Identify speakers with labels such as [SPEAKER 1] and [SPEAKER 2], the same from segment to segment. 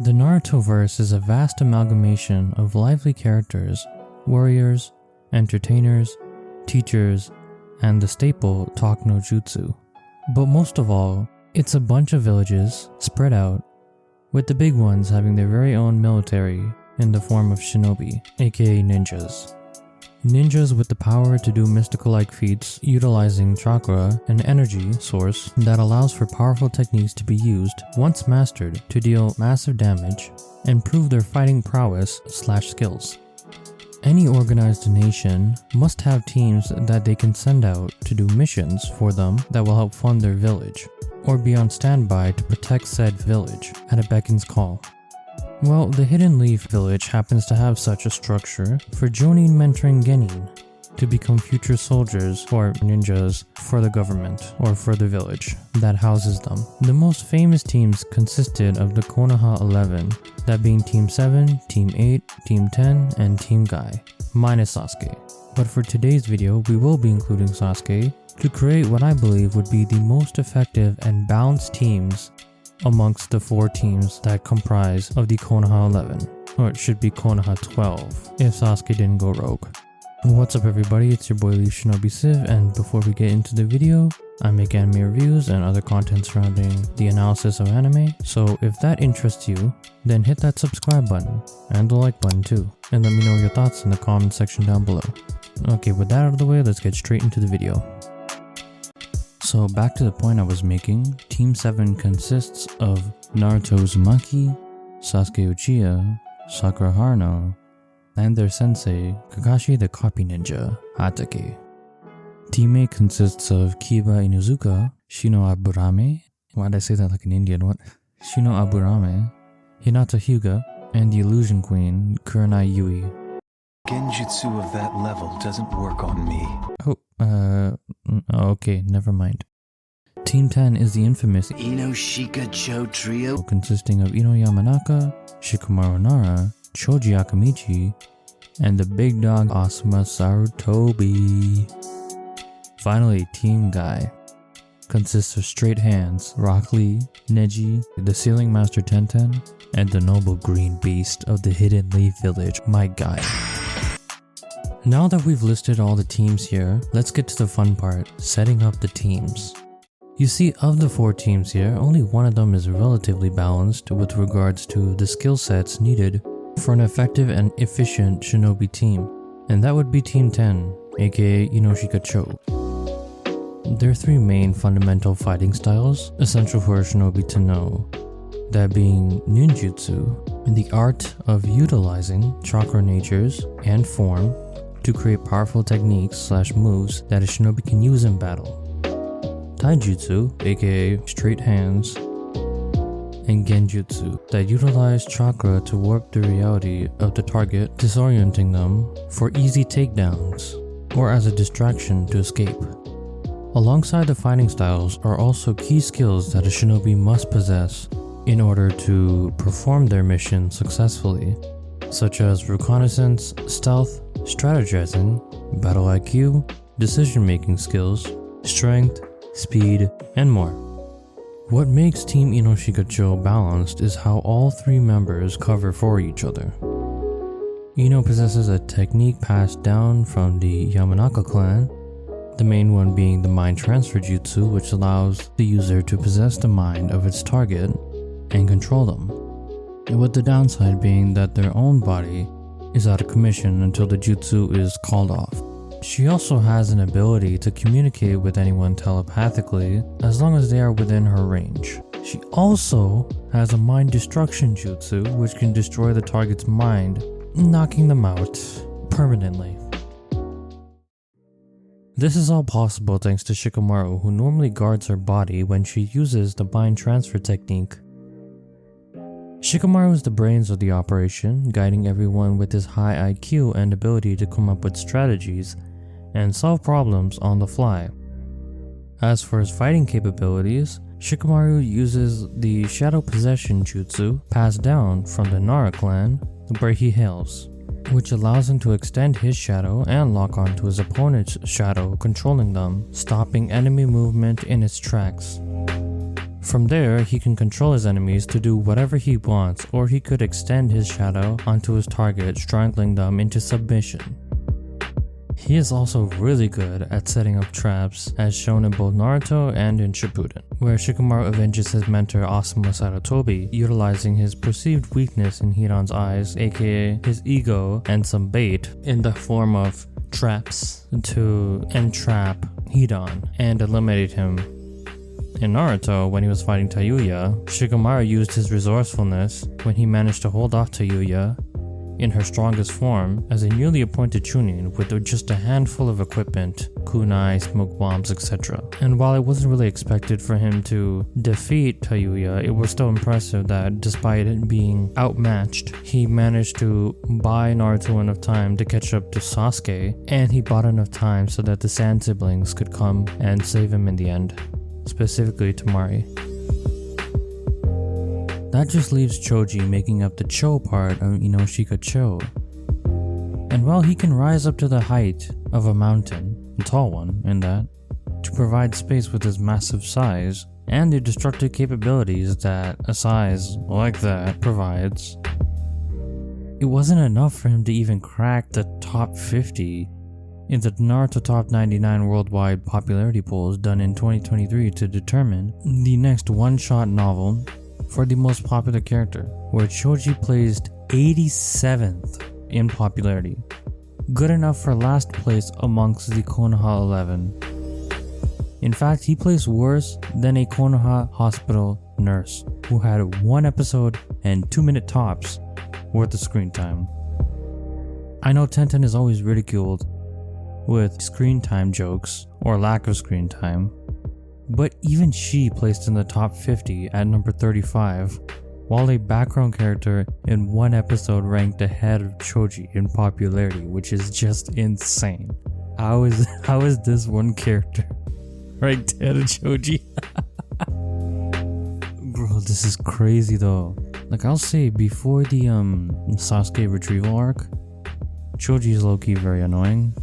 [SPEAKER 1] The Narutoverse is a vast amalgamation of lively characters, warriors, entertainers, teachers, and the staple talk-no-jutsu. But most of all, it's a bunch of villages spread out, with the big ones having their very own military in the form of shinobi, aka ninjas. Ninjas with the power to do mystical-like feats utilizing chakra, an energy source that allows for powerful techniques to be used once mastered to deal massive damage and prove their fighting prowess/skills. Any organized nation must have teams that they can send out to do missions for them that will help fund their village, or be on standby to protect said village at a beck's call. Well, the Hidden Leaf village happens to have such a structure for Jonin mentoring Genin to become future soldiers or ninjas for the government or for the village that houses them. The most famous teams consisted of the Konoha 11, that being Team 7, Team 8, Team 10, and Team Guy, minus Sasuke. But for today's video, we will be including Sasuke to create what I believe would be the most effective and balanced teams amongst the 4 teams that comprise of the Konoha 11, or it should be Konoha 12 if Sasuke didn't go rogue. What's up everybody, it's your boy LeafShinobiSiv, and before we get into the video, I make anime reviews and other content surrounding the analysis of anime, so if that interests you, then hit that subscribe button and the like button too, and let me know your thoughts in the comment section down below. Okay, with that out of the way, let's get straight into the video. So back to the point I was making, Team 7 consists of Naruto Uzumaki, Sasuke Uchiha, Sakura Haruno, and their sensei, Kakashi the Copy Ninja, Hatake. Team 8 consists of Kiba Inuzuka, Shino Aburame, why'd I say that like an Indian, what? Shino Aburame, Hinata Hyuga, and the Illusion Queen, Kurenai Yui.
[SPEAKER 2] Genjutsu of that level doesn't work on me.
[SPEAKER 1] Okay, never mind. Team 10 is the infamous
[SPEAKER 3] Inoshika-cho trio,
[SPEAKER 1] consisting of Ino Yamanaka, Shikamaru Nara, Choji Akamichi, and the big dog Asuma Sarutobi. Finally, Team Guy consists of Straight Hands, Rock Lee, Neji, the Sealing Master Tenten, and the noble green beast of the Hidden Leaf Village, my guy. Now that we've listed all the teams here, let's get to the fun part, setting up the teams. You see, of the 4 teams here, only one of them is relatively balanced with regards to the skill sets needed for an effective and efficient shinobi team, and that would be Team 10, aka Inoshika-cho. There are 3 main fundamental fighting styles essential for a shinobi to know, that being ninjutsu, the art of utilizing chakra natures and form to create powerful techniques/moves that a shinobi can use in battle. Taijutsu, aka straight hands, and genjutsu, that utilize chakra to warp the reality of the target, disorienting them for easy takedowns, or as a distraction to escape. Alongside the fighting styles are also key skills that a shinobi must possess in order to perform their mission successfully, such as reconnaissance, stealth, strategizing, battle IQ, decision-making skills, strength, speed, and more. What makes Team Inoshika-cho balanced is how all 3 members cover for each other. Ino possesses a technique passed down from the Yamanaka clan, the main one being the mind transfer jutsu, which allows the user to possess the mind of its target and control them, with the downside being that their own body is out of commission until the jutsu is called off. She also has an ability to communicate with anyone telepathically as long as they are within her range. She also has a mind destruction jutsu which can destroy the target's mind, knocking them out permanently. This is all possible thanks to Shikamaru, who normally guards her body when she uses the mind transfer technique. Shikamaru is the brains of the operation, guiding everyone with his high IQ and ability to come up with strategies and solve problems on the fly. As for his fighting capabilities, Shikamaru uses the Shadow Possession Jutsu passed down from the Nara clan where he hails, which allows him to extend his shadow and lock onto his opponent's shadow, controlling them, stopping enemy movement in its tracks. From there, he can control his enemies to do whatever he wants, or he could extend his shadow onto his target, strangling them into submission. He is also really good at setting up traps, as shown in both Naruto and in Shippuden, where Shikamaru avenges his mentor Asuma Sarutobi, utilizing his perceived weakness in Hiran's eyes, aka his ego, and some bait in the form of traps to entrap Hiran and eliminate him. In Naruto, when he was fighting Tayuya, Shikamaru used his resourcefulness when he managed to hold off Tayuya in her strongest form as a newly appointed Chunin with just a handful of equipment, kunai, smoke bombs, etc. And while it wasn't really expected for him to defeat Tayuya, it was still impressive that despite it being outmatched, he managed to buy Naruto enough time to catch up to Sasuke, and he bought enough time so that the Sand siblings could come and save him in the end, specifically Temari. That just leaves Choji making up the Cho part of Inoshika Cho. And while he can rise up to the height of a mountain, a tall one in that, to provide space with his massive size and the destructive capabilities that a size like that provides, it wasn't enough for him to even crack the top 50 in the Naruto Top 99 worldwide popularity polls done in 2023 to determine the next one-shot novel for the most popular character, where Choji placed 87th in popularity, good enough for last place amongst the Konoha 11. In fact, he placed worse than a Konoha hospital nurse who had 1 episode and 2-minute tops worth of screen time. I know Tenten is always ridiculed with screen time jokes or lack of screen time, but even she placed in the top 50 at number 35, while a background character in 1 episode ranked ahead of Choji in popularity, which is just insane. How is this one character ranked ahead of Choji? Bro, this is crazy though. Like, I'll say before the Sasuke retrieval arc, Choji is low-key very annoying,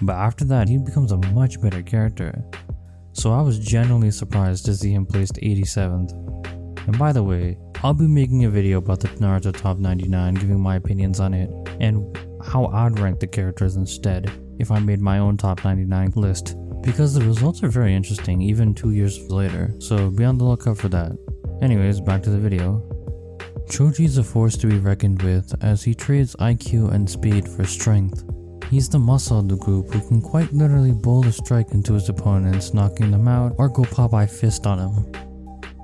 [SPEAKER 1] but after that he becomes a much better character. So I was genuinely surprised to see him placed 87th. And by the way, I'll be making a video about the Naruto Top 99, giving my opinions on it, and how I'd rank the characters instead if I made my own Top 99 list, because the results are very interesting even 2 years later, so be on the lookout for that. Anyways, back to the video. Choji is a force to be reckoned with as he trades IQ and speed for strength. He's the muscle of the group who can quite literally bowl a strike into his opponents, knocking them out, or go Popeye fist on him.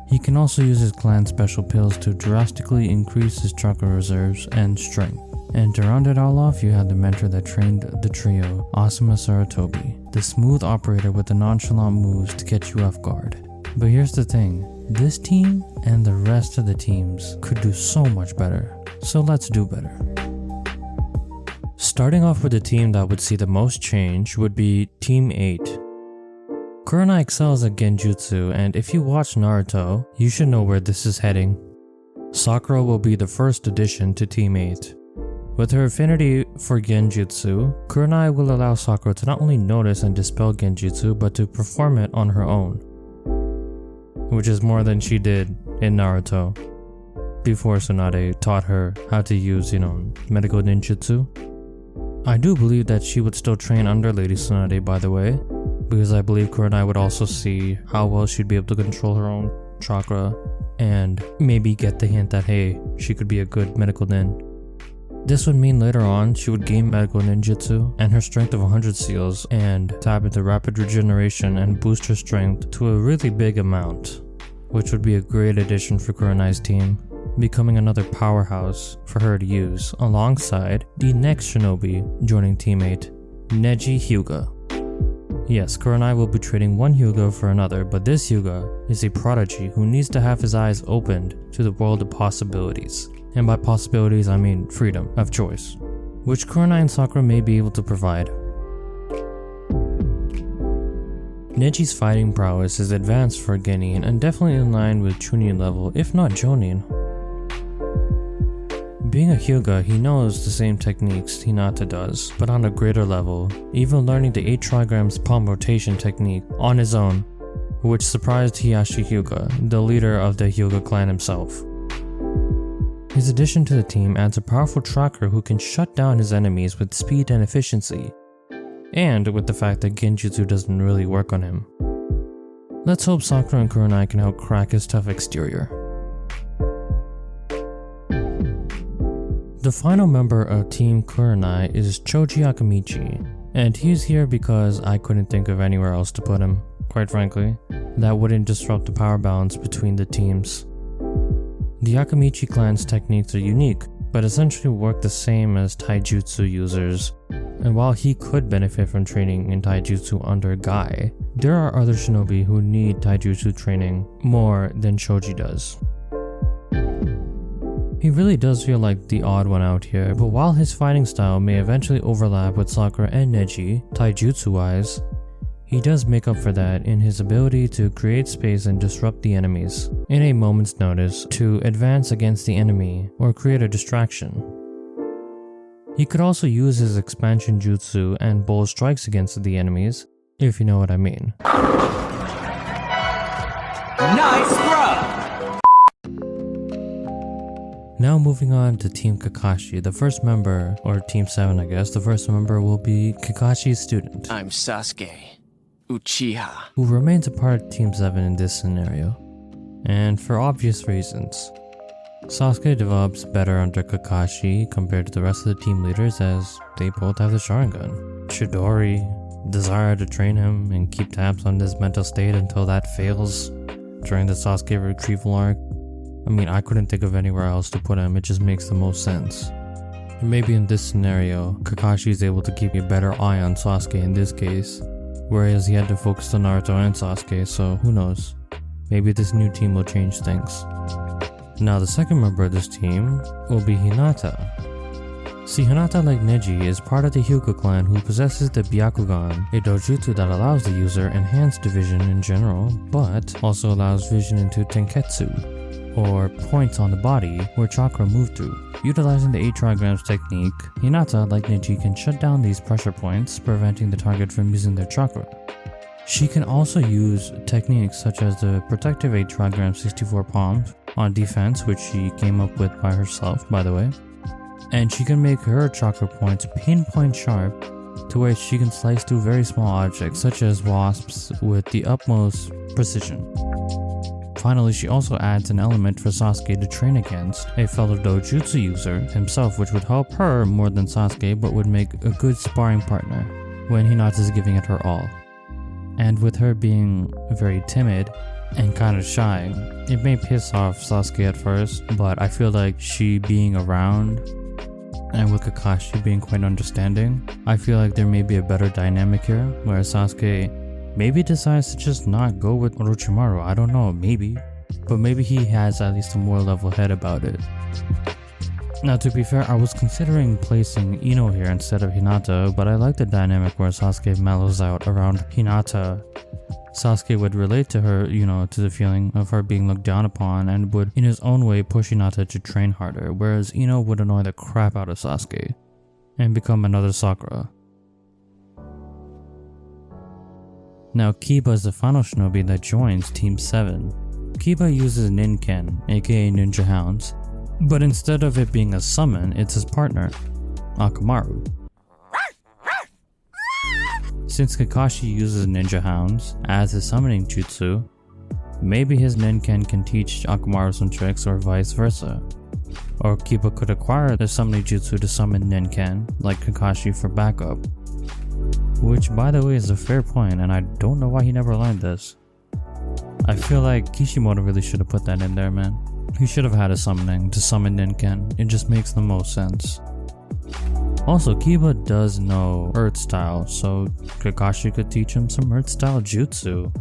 [SPEAKER 1] He can also use his clan special pills to drastically increase his chakra reserves and strength. And to round it all off, you had the mentor that trained the trio, Asuma Sarutobi, the smooth operator with the nonchalant moves to catch you off guard. But here's the thing, this team and the rest of the teams could do so much better, so let's do better. Starting off with the team that would see the most change would be Team 8. Kurenai excels at Genjutsu, and if you watch Naruto, you should know where this is heading. Sakura will be the first addition to Team 8. With her affinity for Genjutsu, Kurenai will allow Sakura to not only notice and dispel Genjutsu, but to perform it on her own, which is more than she did in Naruto before Tsunade taught her how to use, medical ninjutsu. I do believe that she would still train under Lady Tsunade, by the way, because I believe Kurenai would also see how well she'd be able to control her own chakra and maybe get the hint that, hey, she could be a good medical nin. This would mean later on she would gain medical ninjutsu and her strength of 100 seals and tap into rapid regeneration and boost her strength to a really big amount, which would be a great addition for Kurenai's team, becoming another powerhouse for her to use alongside the next shinobi joining Team 8, Neji Hyuga. Yes, Kurenai will be trading one Hyuga for another, but this Hyuga is a prodigy who needs to have his eyes opened to the world of possibilities. And by possibilities, I mean freedom of choice, which Kurenai and Sakura may be able to provide. Neji's fighting prowess is advanced for Genin and definitely in line with Chunin level, if not Jonin. Being a Hyuga, he knows the same techniques Hinata does, but on a greater level, even learning the 8 trigrams palm rotation technique on his own, which surprised Hiyashi Hyuga, the leader of the Hyuga clan himself. His addition to the team adds a powerful tracker who can shut down his enemies with speed and efficiency, and with the fact that Genjutsu doesn't really work on him. Let's hope Sakura and Kurenai can help crack his tough exterior. The final member of Team Kurenai is Choji Akamichi, and he's here because I couldn't think of anywhere else to put him, quite frankly, that wouldn't disrupt the power balance between the teams. The Akamichi clan's techniques are unique, but essentially work the same as taijutsu users, and while he could benefit from training in taijutsu under Guy, there are other shinobi who need taijutsu training more than Choji does. He really does feel like the odd one out here, but while his fighting style may eventually overlap with Sakura and Neji, taijutsu-wise, he does make up for that in his ability to create space and disrupt the enemies in a moment's notice to advance against the enemy or create a distraction. He could also use his expansion jutsu and bold strikes against the enemies, if you know what I mean.
[SPEAKER 3] Nice throw!
[SPEAKER 1] Now moving on to Team Kakashi, the first member, or Team 7 I guess, the first member will be Kakashi's student.
[SPEAKER 3] I'm Sasuke Uchiha.
[SPEAKER 1] Who remains a part of Team 7 in this scenario. And for obvious reasons. Sasuke develops better under Kakashi compared to the rest of the team leaders as they both have the Sharingan. Chidori, desire to train him and keep tabs on his mental state until that fails during the Sasuke retrieval arc. I mean, I couldn't think of anywhere else to put him, it just makes the most sense. And maybe in this scenario, Kakashi is able to keep a better eye on Sasuke in this case, whereas he had to focus on Naruto and Sasuke, so who knows. Maybe this new team will change things. Now the second member of this team will be Hinata. See, Hinata, like Neji, is part of the Hyuga clan who possesses the Byakugan, a dojutsu that allows the user enhanced vision in general, but also allows vision into Tenketsu, or points on the body where chakra move through. Utilizing the 8 trigrams technique, Hinata, like Neji, can shut down these pressure points, preventing the target from using their chakra. She can also use techniques such as the protective 8 trigram 64 palms on defense, which she came up with by herself, by the way. And she can make her chakra points pinpoint sharp to where she can slice through very small objects such as wasps with the utmost precision. Finally, she also adds an element for Sasuke to train against, a fellow dojutsu user himself, which would help her more than Sasuke but would make a good sparring partner when Hinata is giving it her all. And with her being very timid and kind of shy, it may piss off Sasuke at first, but I feel like she being around and with Kakashi being quite understanding, I feel like there may be a better dynamic here where Sasuke maybe decides to just not go with Orochimaru. I don't know, maybe. But maybe he has at least a more level head about it. Now to be fair, I was considering placing Ino here instead of Hinata, but I like the dynamic where Sasuke mellows out around Hinata. Sasuke would relate to her, to the feeling of her being looked down upon and would in his own way push Hinata to train harder, whereas Ino would annoy the crap out of Sasuke and become another Sakura. Now Kiba is the final shinobi that joins Team 7. Kiba uses Ninken, aka Ninja Hounds, but instead of it being a summon, it's his partner, Akamaru. Since Kakashi uses Ninja Hounds as his summoning jutsu, maybe his Ninken can teach Akamaru some tricks or vice versa. Or Kiba could acquire the summoning jutsu to summon Ninken, like Kakashi for backup. Which, by the way, is a fair point, and I don't know why he never learned this. I feel like Kishimoto really should have put that in there, man. He should have had a summoning to summon Ninken. It just makes the most sense. Also, Kiba does know Earth style, so Kakashi could teach him some Earth style jutsu,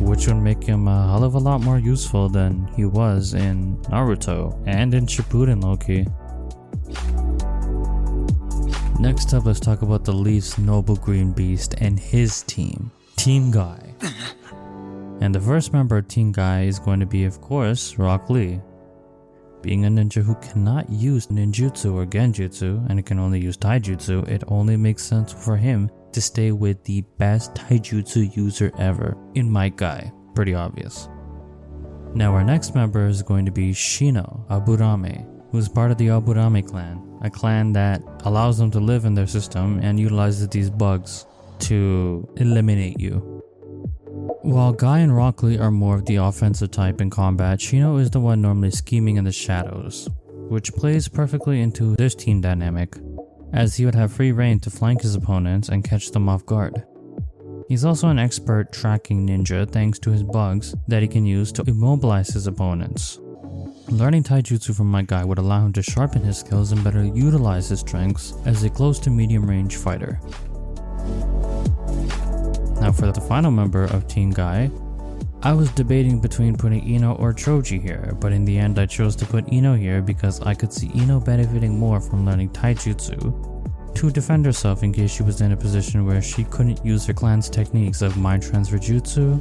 [SPEAKER 1] which would make him a hell of a lot more useful than he was in Naruto and in Shippuden low-key. Next up, let's talk about the Leaf's noble green beast and his team, Team Guy. And the first member of Team Guy is going to be, of course, Rock Lee. Being a ninja who cannot use ninjutsu or genjutsu and can only use taijutsu, it only makes sense for him to stay with the best taijutsu user ever in Might Guy. Pretty obvious. Now our next member is going to be Shino Aburame, who is part of the Aburame clan, a clan that allows them to live in their system and utilizes these bugs to eliminate you. While Guy and Rock Lee are more of the offensive type in combat, Shino is the one normally scheming in the shadows, which plays perfectly into this team dynamic, as he would have free reign to flank his opponents and catch them off guard. He's also an expert tracking ninja thanks to his bugs that he can use to immobilize his opponents. Learning taijutsu from my guy would allow him to sharpen his skills and better utilize his strengths as a close to medium range fighter. Now for the final member of Team Guy, I was debating between putting Ino or Choji here, but in the end I chose to put Ino here because I could see Ino benefiting more from learning taijutsu to defend herself in case she was in a position where she couldn't use her clan's techniques of mind transfer jutsu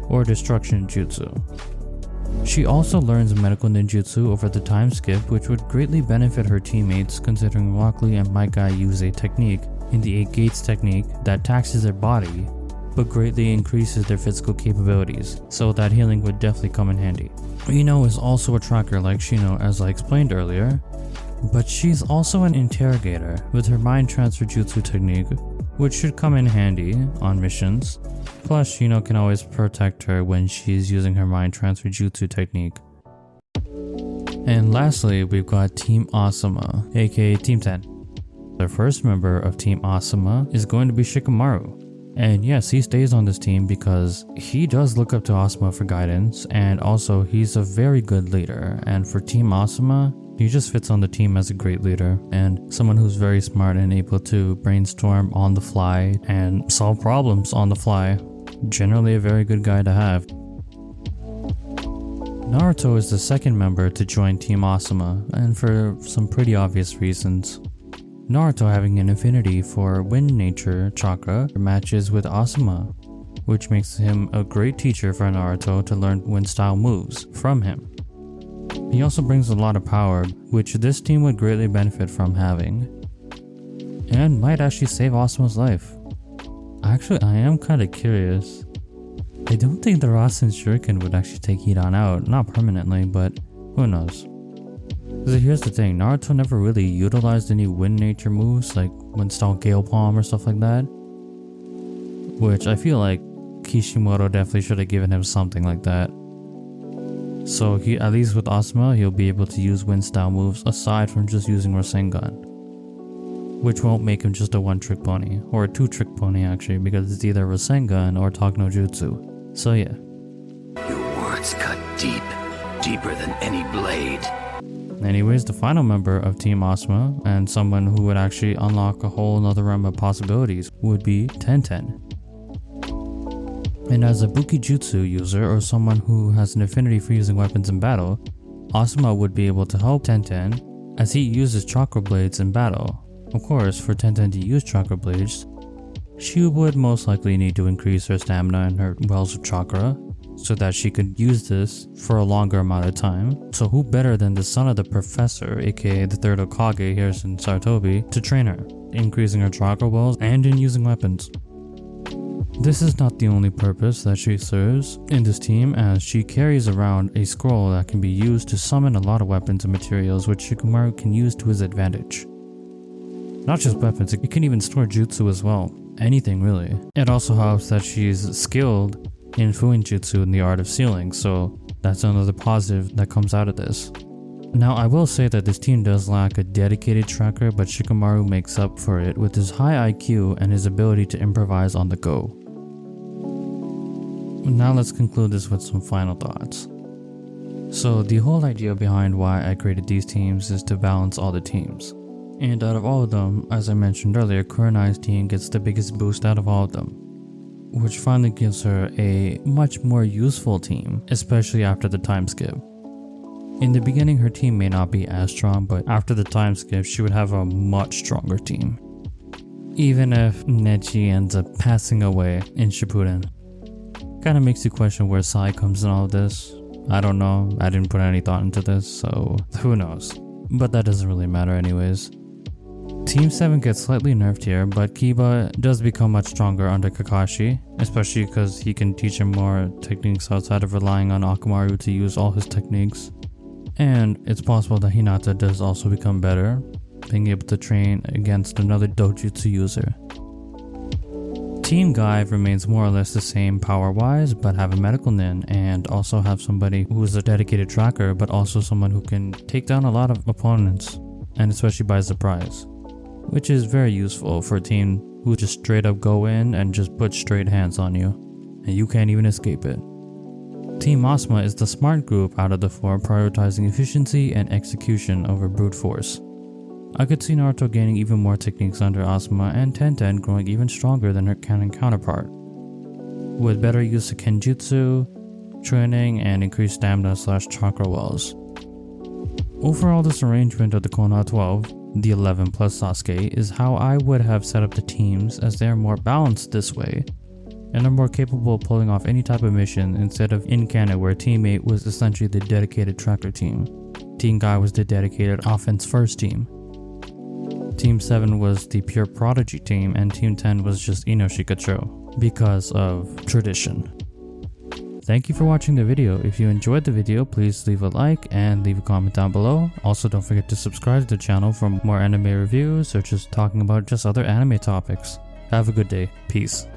[SPEAKER 1] or destruction jutsu. She also learns medical ninjutsu over the time skip, which would greatly benefit her teammates considering Rock Lee and my guy use a technique in the 8 gates technique that taxes their body but greatly increases their physical capabilities, so that healing would definitely come in handy. Ino is also a tracker like Shino as I explained earlier, but she's also an interrogator with her mind transfer jutsu technique, which should come in handy on missions. Plus Shino can always protect her when she's using her mind transfer jutsu technique. And lastly, we've got Team Asuma, aka Team 10. The first member of Team Asuma is going to be Shikamaru. And yes, he stays on this team because he does look up to Asuma for guidance, and also he's a very good leader. And for Team Asuma, he just fits on the team as a great leader and someone who's very smart and able to brainstorm on the fly and solve problems on the fly. Generally a very good guy to have. Naruto is the second member to join Team Asuma, and for some pretty obvious reasons. Naruto, having an affinity for wind nature chakra, matches with Asuma, which makes him a great teacher for Naruto to learn wind style moves from him. He also brings a lot of power, which this team would greatly benefit from having, and might actually save Asuma's life. Actually, I am kind of curious. I don't think the Rasen Shuriken would actually take Hidan out, not permanently, but who knows. Because here's the thing, Naruto never really utilized any wind nature moves like wind style Gale Palm or stuff like that, which I feel like Kishimoto definitely should have given him something like that. So he, at least with Asuma, he'll be able to use wind style moves aside from just using Rasengan, which won't make him just a one-trick pony, or a two-trick pony actually, because it's either Rasengan or talk-no-jutsu. So yeah.
[SPEAKER 4] Your words cut deep, deeper than any blade.
[SPEAKER 1] Anyways, the final member of Team Asuma, and someone who would actually unlock a whole nother realm of possibilities, would be Tenten. And as a Bukijutsu user, or someone who has an affinity for using weapons in battle, Asuma would be able to help Tenten as he uses chakra blades in battle. Of course, for Tenten to use chakra blades, she would most likely need to increase her stamina and her wells of chakra, so that she could use this for a longer amount of time. So who better than the son of the professor, aka the third Okage here in Sarutobi, to train her, increasing her chakra wells and in using weapons. This is not the only purpose that she serves in this team, as she carries around a scroll that can be used to summon a lot of weapons and materials which Shikamaru can use to his advantage. Not just weapons, it can even store jutsu as well. Anything really. It also helps that she's skilled in Fuinjutsu in the art of sealing, so that's another positive that comes out of this. Now I will say that this team does lack a dedicated tracker, but Shikamaru makes up for it with his high IQ and his ability to improvise on the go. Now let's conclude this with some final thoughts. So the whole idea behind why I created these teams is to balance all the teams. And out of all of them, as I mentioned earlier, Kurenai's team gets the biggest boost out of all of them, which finally gives her a much more useful team, especially after the time skip. In the beginning her team may not be as strong, but after the time skip she would have a much stronger team. Even if Nechi ends up passing away in Shippuden. Kinda makes you question where Sai comes in all of this. I don't know, I didn't put any thought into this, so who knows. But that doesn't really matter anyways. Team 7 gets slightly nerfed here, but Kiba does become much stronger under Kakashi, especially because he can teach him more techniques outside of relying on Akamaru to use all his techniques. And it's possible that Hinata does also become better, being able to train against another dojutsu user. Team Guy remains more or less the same power-wise, but have a medical nin and also have somebody who is a dedicated tracker, but also someone who can take down a lot of opponents, and especially by surprise, which is very useful for a team who just straight up go in and just put straight hands on you, and you can't even escape it. Team Asuma is the smart group out of the 4, prioritizing efficiency and execution over brute force. I could see Naruto gaining even more techniques under Asuma and Tenten growing even stronger than her canon counterpart, with better use of Kenjutsu, training, and increased stamina / chakra wells. Overall, this arrangement of the Konoha 12, the 11 plus Sasuke, is how I would have set up the teams, as they are more balanced this way, and are more capable of pulling off any type of mission instead of in canon where Team 8 was essentially the dedicated tracker team. Team Guy was the dedicated offense first team. Team 7 was the pure prodigy team, and Team 10 was just Inoshikacho, because of tradition. Thank you for watching the video. If you enjoyed the video, please leave a like and leave a comment down below. Also, don't forget to subscribe to the channel for more anime reviews or just talking about just other anime topics. Have a good day. Peace.